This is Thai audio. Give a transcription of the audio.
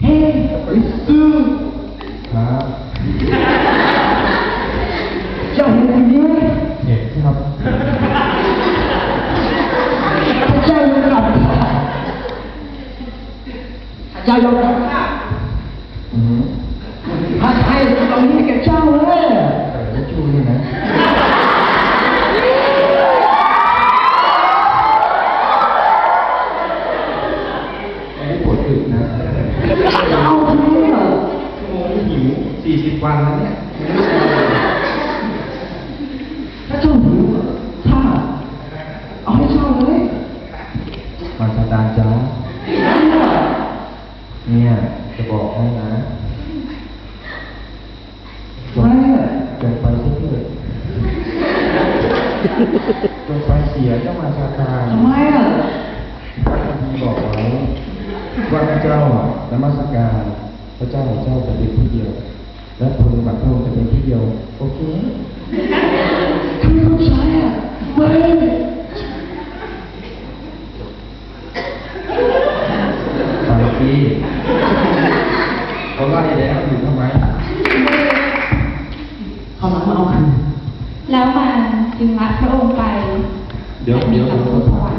ฮ้ลิซูครับ เจ้าเห็นคนนี้ไหมเห็นครับพระเจ้ายอมรับพระเจ้ายอมรับพระไทยตรงนี้แกเจ้าเลยแต่ชูนี่นะปวดอึนะเอาทำไมอ่ะชั่วโมงหิว40 วันแล้วเนี่ยถ้าเจ้าหิวถ้าเอาให้เช่าเลยมาสตาร์จ้าเนี่ยจะบอกให้นะไม่จงไปสักเถิดจงไปเสียเจ้ามาสตาร์ทำไมอ่ะพระคัมภีร์บอกไว้ว่าพระเจ้านมัสการพระเจ้าของเจ้าจะเป็นผู้เดียวและปฏิบัติพระองค์จะเป็นผู้เดียวโอเคทำไมต้องใช้อ่ะไม่ไปสิเขาไล่แล้วอยู่ทำไมเขาหลังมาเอาคืนแล้วมันจึงละพระองค์ไป เดี๋ยว